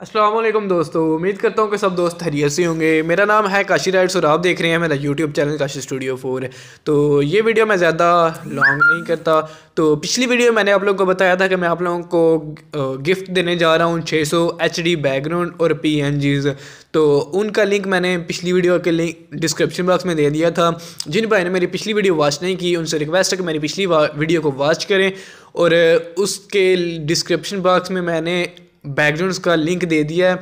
अस्सलाम वालेकुम दोस्तों, उम्मीद करता हूँ कि सब दोस्त खैरियत से होंगे। मेरा नाम है काशी राइट्स और आप देख रहे हैं मेरा यूट्यूब चैनल काशी स्टूडियो 4। तो ये वीडियो मैं ज़्यादा लॉन्ग नहीं करता। तो पिछली वीडियो मैंने आप लोगों को बताया था कि मैं आप लोगों को गिफ्ट देने जा रहा हूँ 600 HD बैकग्राउंड और PNGs। तो उनका लिंक मैंने पिछली वीडियो के लिंक डिस्क्रिप्शन बॉक्स में दे दिया था। जिन भाई ने मेरी पिछली वीडियो वॉच नहीं की उनसे रिक्वेस्ट है कि मेरी पिछली वीडियो को वॉच करें, और उसके डिस्क्रिप्शन बॉक्स में मैंने बैकग्राउंड्स का लिंक दे दिया है,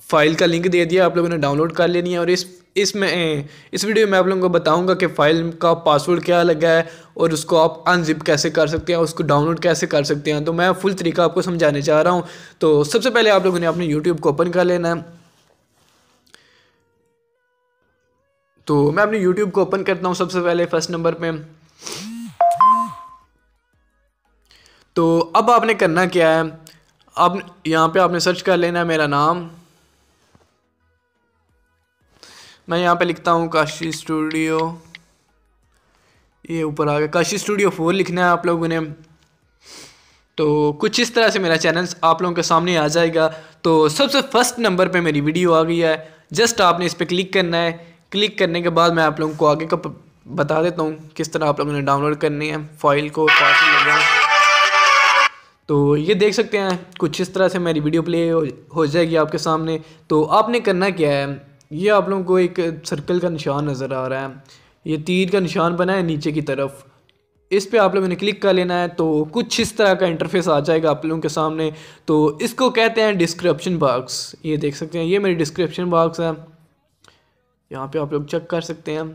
फ़ाइल का लिंक दे दिया, आप लोगों ने डाउनलोड कर लेनी है। और इस वीडियो में आप लोगों को बताऊंगा कि फ़ाइल का पासवर्ड क्या लगा है और उसको आप अनजिप कैसे कर सकते हैं, उसको डाउनलोड कैसे कर सकते हैं। तो मैं फुल तरीका आपको समझाने जा रहा हूँ। तो सबसे पहले आप लोगों ने अपने यूट्यूब को ओपन कर लेना है। तो मैं अपने यूट्यूब को ओपन करता हूँ सबसे पहले फर्स्ट नंबर पे। तो अब आपने करना क्या है, अब यहाँ पे आपने सर्च कर लेना है मेरा नाम। मैं यहाँ पे लिखता हूँ काशी स्टूडियो, ये ऊपर आ गया काशी स्टूडियो 4 लिखना है आप लोगों ने। तो कुछ इस तरह से मेरा चैनल आप लोगों के सामने आ जाएगा। तो सबसे फर्स्ट नंबर पे मेरी वीडियो आ गई है, जस्ट आपने इस पर क्लिक करना है। क्लिक करने के बाद मैं आप लोगों को आगे का बता देता हूँ किस तरह आप लोगों ने डाउनलोड करनी है फाइल को। तो ये देख सकते हैं कुछ इस तरह से मेरी वीडियो प्ले हो जाएगी आपके सामने। तो आपने करना क्या है, ये आप लोगों को एक सर्कल का निशान नज़र आ रहा है, ये तीर का निशान बना है नीचे की तरफ, इस पे आप लोगों ने क्लिक कर लेना है। तो कुछ इस तरह का इंटरफेस आ जाएगा आप लोगों के सामने। तो इसको कहते हैं डिस्क्रिप्शन बॉक्स। ये देख सकते हैं, ये मेरी डिस्क्रिप्शन बॉक्स है, यहाँ पे आप लोग चेक कर सकते हैं।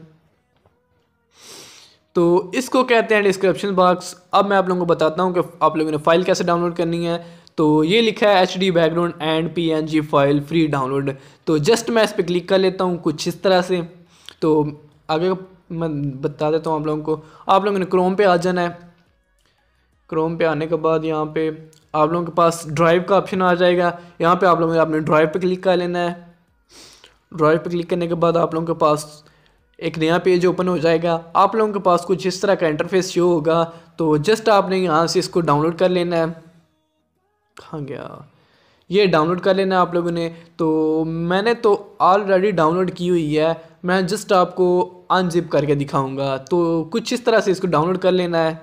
तो इसको कहते हैं डिस्क्रिप्शन बॉक्स। अब मैं आप लोगों को बताता हूँ कि आप लोगों ने फ़ाइल कैसे डाउनलोड करनी है। तो ये लिखा है HD background and PNG file free download. तो जस्ट मैं इस पर क्लिक कर लेता हूँ कुछ इस तरह से। तो आगे मैं बता देता हूँ आप लोगों को, आप लोगों ने क्रोम पे आ जाना है। क्रोम पे आने के बाद यहाँ पे आप लोगों के पास ड्राइव का ऑप्शन आ जाएगा, यहाँ पे आप लोगों ने अपने ड्राइव पे क्लिक कर लेना है। ड्राइव पे क्लिक करने के बाद आप लोगों के पास एक नया पेज ओपन हो जाएगा, आप लोगों के पास कुछ इस तरह का इंटरफेस शो होगा। तो जस्ट आपने यहाँ से इसको डाउनलोड कर लेना है। कहाँ गया, ये डाउनलोड कर लेना है आप लोगों ने। तो मैंने तो ऑलरेडी डाउनलोड की हुई है, मैं जस्ट आपको अनजिप करके दिखाऊंगा। तो कुछ इस तरह से इसको डाउनलोड कर लेना है।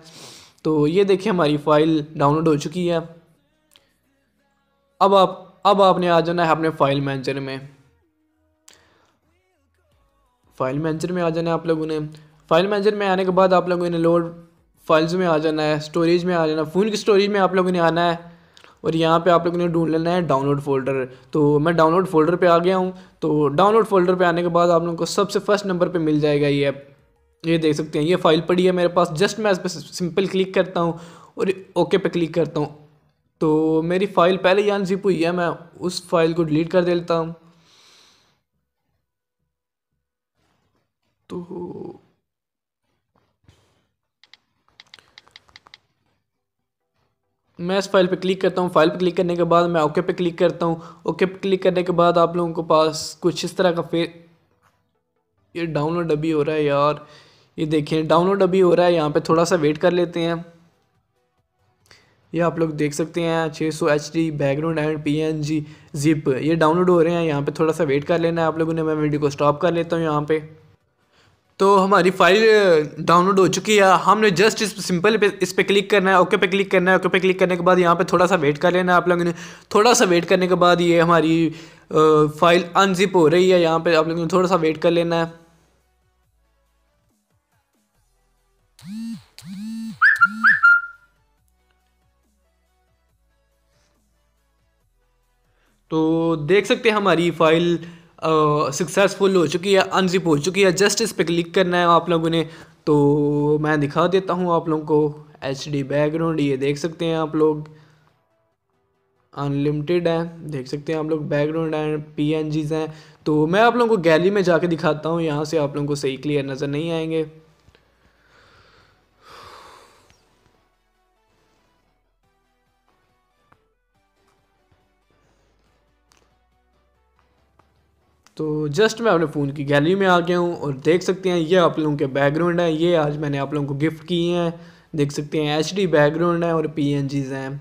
तो ये देखिए हमारी फ़ाइल डाउनलोड हो चुकी है। अब आपने आ जाना है अपने फ़ाइल मैनेजर में। फ़ाइल मैनेजर में आ जाना है आप लोगों ने। फ़ाइल मैनेजर में आने के बाद आप लोगों ने लोड फाइल्स में आ जाना है, स्टोरेज में आ जाना है, फ़ोन की स्टोरेज में आप लोगों ने आना है। और यहाँ पे आप लोगों ने ढूंढ लेना है डाउनलोड फ़ोल्डर। तो मैं डाउनलोड फ़ोल्डर पे आ गया हूँ। तो डाउनलोड फ़ोल्डर पे आने के बाद आप लोगों को सबसे फर्स्ट नंबर पे मिल जाएगा ये ऐप। ये देख सकते हैं ये फ़ाइल पड़ी है मेरे पास, जस्ट मैं इस पर सिंपल क्लिक करता हूँ और ओके पे क्लिक करता हूँ। तो मेरी फ़ाइल पहले ही अनजिप हुई है, मैं उस फाइल को डिलीट कर देता हूँ। तो मैं इस फाइल पे क्लिक करता हूँ। फाइल पे क्लिक करने के बाद मैं ओके पे क्लिक करता हूँ। ओके पे क्लिक करने के बाद आप लोगों के पास कुछ इस तरह का ये डाउनलोड अभी हो रहा है यार, ये देखिए डाउनलोड अभी हो रहा है। यहाँ पे थोड़ा सा वेट कर लेते हैं। ये आप लोग देख सकते हैं 600 HD background and PNG zip ये डाउनलोड हो रहे हैं। यहाँ पे थोड़ा सा वेट कर लेना है आप लोगों ने। मैं वीडियो को स्टॉप कर लेता हूँ यहाँ पे। तो हमारी फाइल डाउनलोड हो चुकी है। हमने जस्ट इस पे क्लिक करना है, ओके पे क्लिक करना है। ओके पे क्लिक करने के बाद यहाँ पे थोड़ा सा वेट कर लेना है आप लोगों ने। थोड़ा सा वेट करने के बाद ये हमारी फाइल अनजिप हो रही है। यहाँ पे आप लोगों ने थोड़ा सा वेट कर लेना है। तो देख सकते हैं हमारी फ़ाइल सक्सेसफुल हो चुकी है, अनजिप हो चुकी है। जस्ट इस पे क्लिक करना है आप लोगों ने। तो मैं दिखा देता हूँ आप लोगों को HD बैकग्राउंड, ये देख सकते हैं आप लोग अनलिमिटेड है, देख सकते हैं आप लोग बैकग्राउंड एंड PNGs हैं। तो मैं आप लोगों को गैलरी में जाके दिखाता हूँ, यहाँ से आप लोगों को सही क्लियर नज़र नहीं आएंगे। तो जस्ट मैं अपने फ़ोन की गैलरी में आ गया हूँ और देख सकते हैं ये आप लोगों के बैकग्राउंड है। ये आज मैंने आप लोगों को गिफ्ट किए हैं, देख सकते हैं HD बैकग्राउंड है और PNGs हैं।